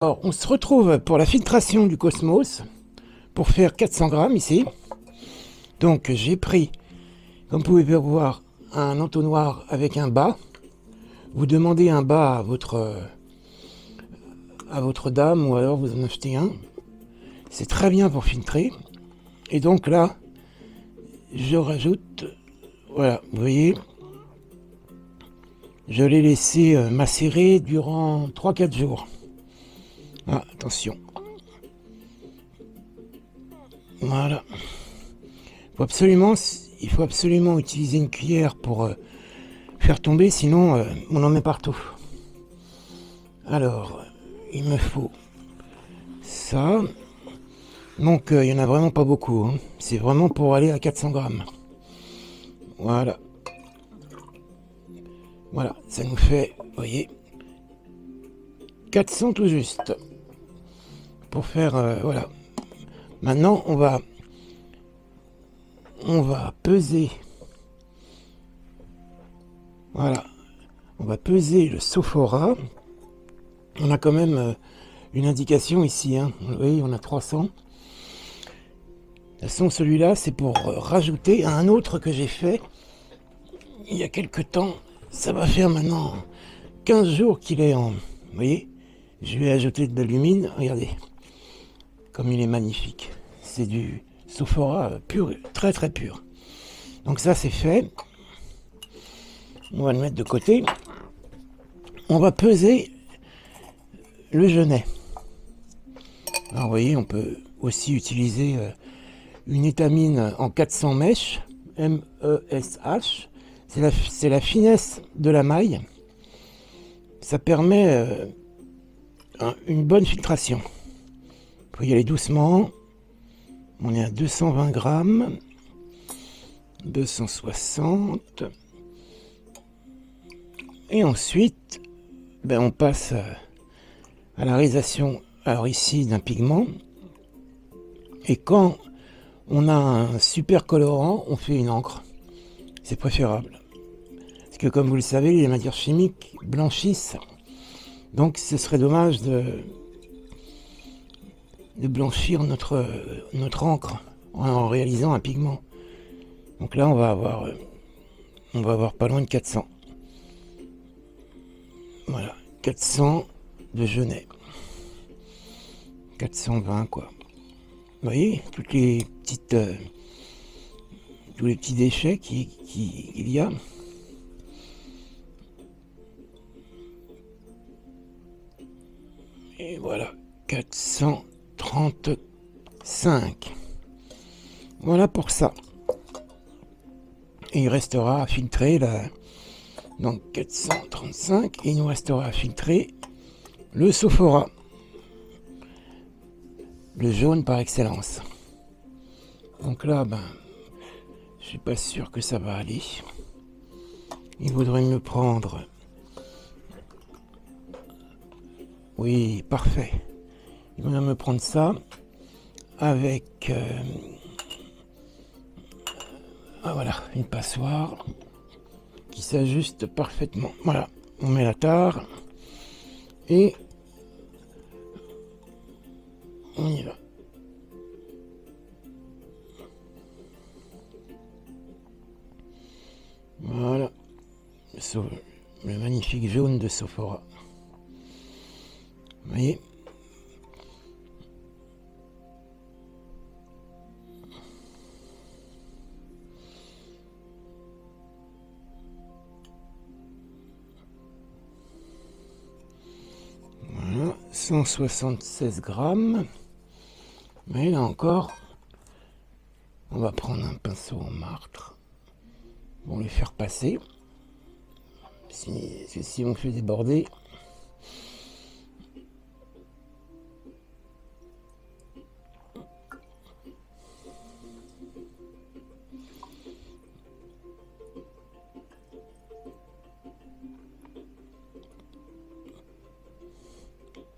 Alors, on se retrouve pour la filtration du Cosmos pour faire 400 grammes ici. Donc, j'ai pris, comme vous pouvez voir, un entonnoir avec un bas. Vous demandez un bas à votre dame ou alors vous en achetez un. C'est très bien pour filtrer. Et donc là, je rajoute, voilà, vous voyez, je l'ai laissé macérer durant 3-4 jours. Ah, attention. Voilà. Il faut absolument utiliser une cuillère pour faire tomber, sinon on en met partout. Alors, il me faut ça. Donc, il n'y en a vraiment pas beaucoup, hein. C'est vraiment pour aller à 400 grammes. Voilà. Voilà, ça nous fait, vous voyez, 400 tout juste. Pour faire, voilà. Maintenant, on va peser. Voilà. On va peser le Sophora. On a quand même une indication ici, hein. Vous voyez, on a 300. De toute façon, celui-là, c'est pour rajouter à un autre que j'ai fait il y a quelques temps. Ça va faire maintenant 15 jours qu'il est en... Vous voyez, je vais ajouter de l'alumine. Regardez, comme il est magnifique. C'est du Sophora pur, très très pur. Donc ça, c'est fait. On va le mettre de côté. On va peser le genêt. Alors, vous voyez, on peut aussi utiliser une étamine en 400 mèches, MESH. C'est la finesse de la maille. Ça permet une bonne filtration. Il faut y aller doucement. On est à 220 grammes. 260. Et ensuite, on passe à la réalisation, alors ici, d'un pigment. Et quand on a un super colorant, on fait une encre. C'est préférable. Parce que comme vous le savez, les matières chimiques blanchissent. Donc ce serait dommage de blanchir notre encre en réalisant un pigment. Donc là, on va avoir pas loin de 400. Voilà, 400 de genêt. 420 quoi. Vous voyez, tous les petits déchets qu'il y a. Et voilà, 435. Voilà pour ça. Et il restera à filtrer là. Donc 435. Et il nous restera à filtrer le Sophora. Le jaune par excellence. Donc là, je suis pas sûr que ça va aller. Il vaudrait me prendre... Oui, parfait. Il vaudrait me prendre ça avec... voilà, une passoire qui s'ajuste parfaitement. Voilà, on met la tare et on y va. Voilà, le magnifique jaune de Sophora. Vous voyez ? Voilà, 176 grammes. Mais là encore, on va prendre un pinceau en martre pour les faire passer. Si on fait déborder, «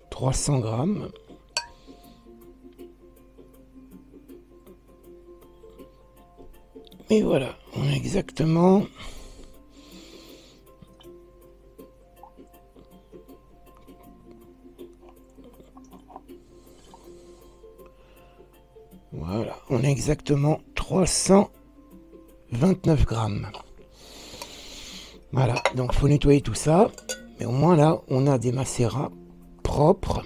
300 grammes. Et voilà, on a exactement Voilà, on a exactement 329 grammes. Voilà, donc il faut nettoyer tout ça. Mais au moins là, on a des macérats propres,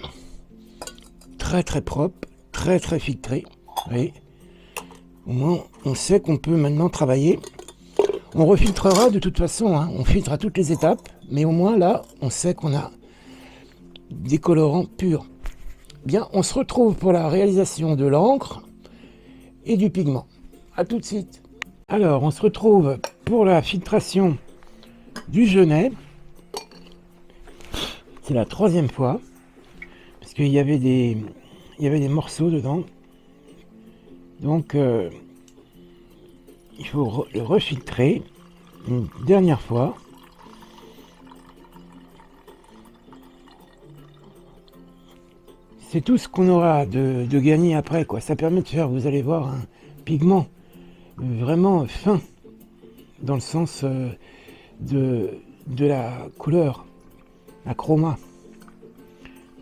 très très propres, très très filtrés. Vous voyez, au moins on sait qu'on peut maintenant travailler. On refiltrera de toute façon, hein. On filtre à toutes les étapes, mais au moins là, on sait qu'on a des colorants purs. Bien, on se retrouve pour la réalisation de l'encre et du pigment. A tout de suite. Alors, on se retrouve pour la filtration du genêt. C'est la 3e fois, parce qu'il y avait des morceaux dedans. Donc, il faut le refiltrer une dernière fois. C'est tout ce qu'on aura de gagné après, quoi. Ça permet de faire, vous allez voir, un pigment vraiment fin, dans le sens de la couleur, la chroma.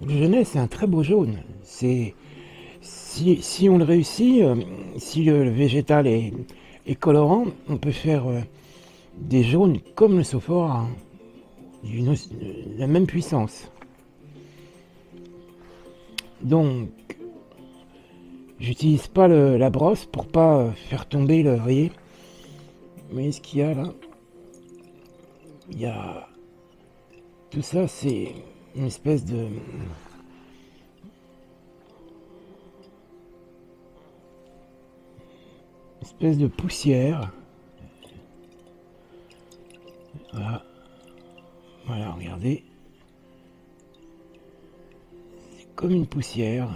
Le genêt, c'est un très beau jaune. Si on le réussit, si le végétal est colorant, on peut faire des jaunes comme le Sophora, hein, la même puissance. Donc, j'utilise pas la brosse pour pas faire tomber le. Vous voyez ce qu'il y a là? Il y a tout ça, c'est une espèce de poussière. Voilà, regardez. C'est comme une poussière.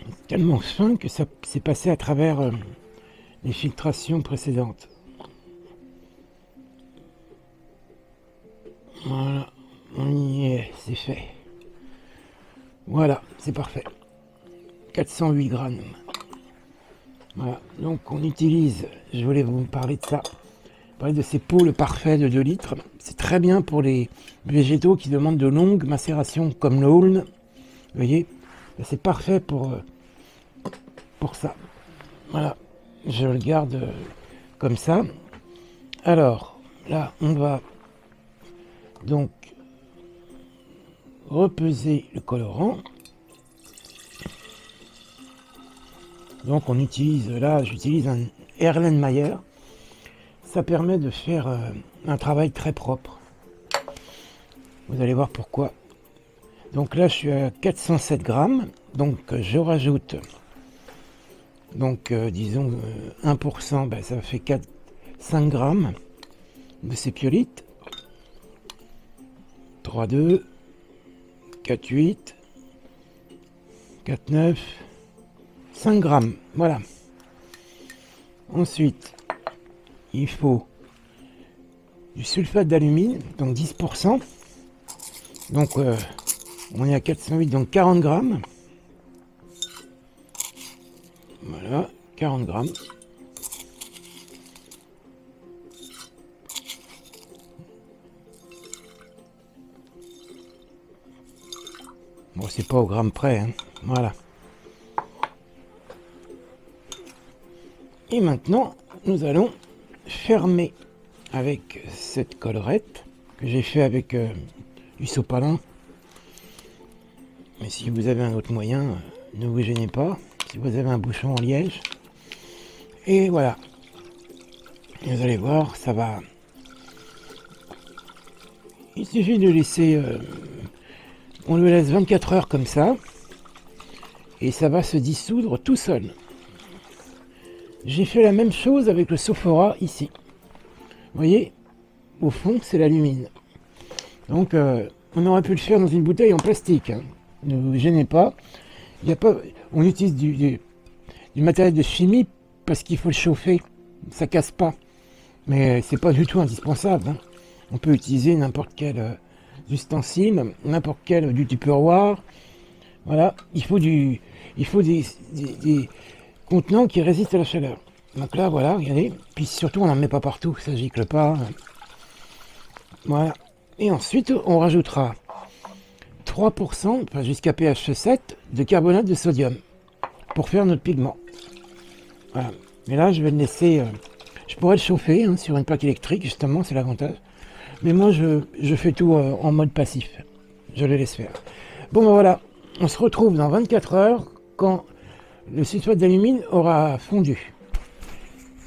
C'est tellement fin que ça s'est passé à travers les filtrations précédentes. Voilà, on y est, c'est fait. Voilà, c'est parfait. 408 grammes. Voilà, donc on utilise, je voulais vous parler de ça, parler de ces pots, le parfait de 2 litres. C'est très bien pour les végétaux qui demandent de longues macérations, comme le aulne. Vous voyez, c'est parfait pour ça. Voilà, je le garde comme ça. Alors, là, on va donc repeser le colorant. Donc on utilise, là j'utilise un Erlenmeyer. Ça permet de faire un travail très propre. Vous allez voir pourquoi. Donc là je suis à 407 grammes. Donc je rajoute, donc disons 1%, ben, ça fait 5 grammes de ces piolites. 3,2, 4,8, 4,9, 5 grammes, voilà. Ensuite, il faut du sulfate d'alumine, donc 10%. Donc, on est à 408, donc 40 grammes. Voilà, 40 grammes. Bon, c'est pas au gramme près, hein. Voilà. Et maintenant, nous allons fermer avec cette collerette que j'ai fait avec du sopalin. Mais si vous avez un autre moyen, ne vous gênez pas. Si vous avez un bouchon en liège. Et voilà. Vous allez voir, ça va. Il suffit de laisser. On le laisse 24 heures comme ça. Et ça va se dissoudre tout seul. J'ai fait la même chose avec le Sophora ici. Vous voyez, au fond, c'est l'alumine. Donc, on aurait pu le faire dans une bouteille en plastique, hein. Ne vous gênez pas. Il y a pas. On utilise du matériel de chimie parce qu'il faut le chauffer. Ça casse pas. Mais c'est pas du tout indispensable, hein. On peut utiliser n'importe quel ustensile, n'importe quel du tupperware. Voilà. Il faut des contenants qui résistent à la chaleur. Donc là, voilà, regardez. Puis surtout, on n'en met pas partout, ça gicle pas. Voilà. Et ensuite, on rajoutera 3%, enfin jusqu'à pH 7, de carbonate de sodium pour faire notre pigment. Voilà. Mais là, je vais le laisser... je pourrais le chauffer hein, sur une plaque électrique, justement, c'est l'avantage. Mais moi, je fais tout en mode passif. Je le laisse faire. Bon, ben voilà. On se retrouve dans 24 heures quand le sulfate d'alumine aura fondu.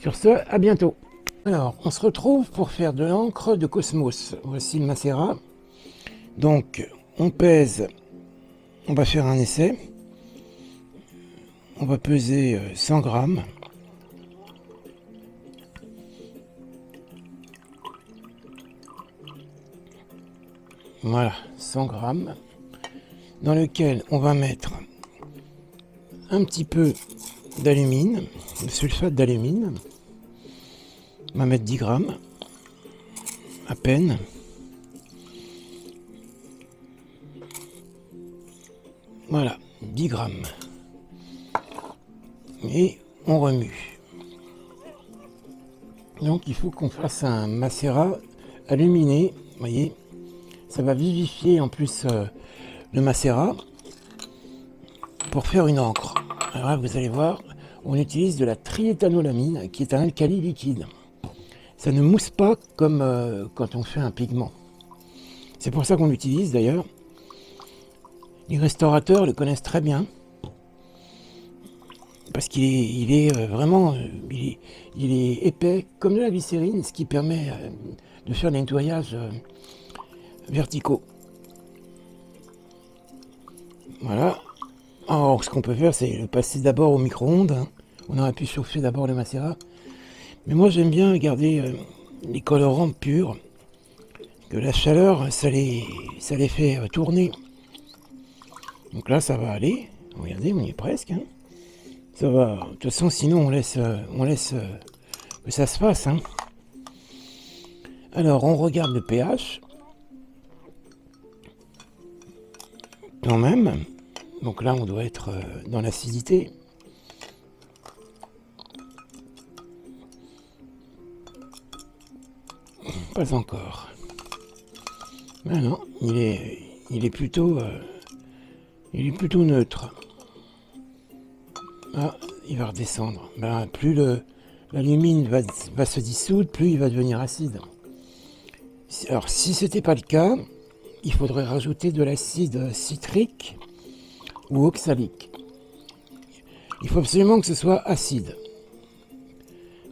Sur ce, à bientôt. Alors, on se retrouve pour faire de l'encre de Cosmos. Voici le macérat. Donc, on pèse, on va faire un essai. On va peser 100 grammes. Voilà, 100 grammes. Dans lequel on va mettre un petit peu d'alumine, de sulfate d'alumine. On va mettre 10 grammes, à peine. Voilà, 10 grammes. Et on remue. Donc il faut qu'on fasse un macérat aluminé, vous voyez. Ça va vivifier en plus le macérat pour faire une encre. Alors là, vous allez voir, on utilise de la triéthanolamine qui est un alcali liquide. Ça ne mousse pas comme quand on fait un pigment. C'est pour ça qu'on l'utilise d'ailleurs. Les restaurateurs le connaissent très bien. Parce qu'il est vraiment il est épais comme de la glycérine, ce qui permet de faire des nettoyages verticaux. Voilà. Alors ce qu'on peut faire, c'est le passer d'abord au micro-ondes. Hein. On aurait pu chauffer d'abord le macérat. Mais moi j'aime bien garder les colorants purs. Que la chaleur, ça les fait tourner. Donc là ça va aller. Regardez, on y est presque. Hein. Ça va. De toute façon, sinon on laisse que ça se fasse. Hein. Alors on regarde le pH. Quand même. Donc là on doit être dans l'acidité. Pas encore. Ben non, il est plutôt neutre. Ah, il va redescendre. Ben, plus l'alumine va se dissoudre, plus il va devenir acide. Alors si c'était pas le cas, il faudrait rajouter de l'acide citrique ou oxalique. Il faut absolument que ce soit acide.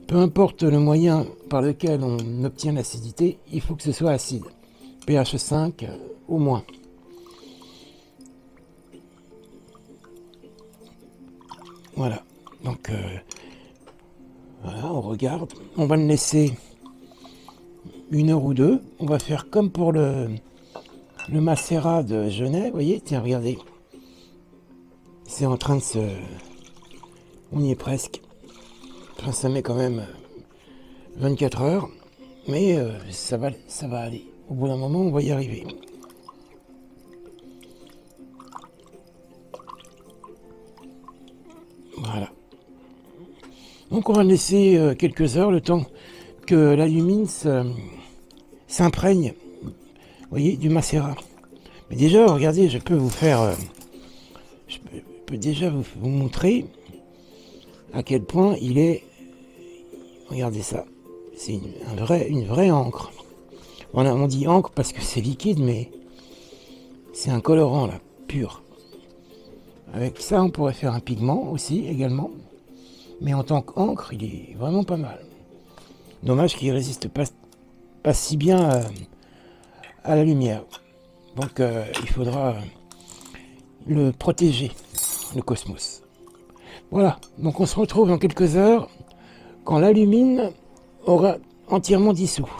Peu importe le moyen par lequel on obtient l'acidité, il faut que ce soit acide. pH 5 au moins. Voilà. Donc, voilà, on regarde. On va le laisser 1 heure ou 2. On va faire comme pour le macérat de Genève. Vous voyez, tiens, regardez. C'est en train de se... On y est presque. Enfin, ça met quand même 24 heures. Mais ça va aller. Au bout d'un moment, on va y arriver. Voilà. Donc on va laisser quelques heures, le temps que l'alumine s'imprègne, vous voyez, du macérat. Mais déjà, regardez, je peux vous faire... je peux déjà vous montrer à quel point il est... Regardez ça. C'est une vraie encre. On dit encre parce que c'est liquide, mais c'est un colorant là, pur. Avec ça, on pourrait faire un pigment aussi, également. Mais en tant qu'encre, il est vraiment pas mal. Dommage qu'il ne résiste pas si bien à la lumière. Donc, il faudra le protéger, le Cosmos. Voilà, donc on se retrouve dans quelques heures quand l'alumine aura entièrement dissous.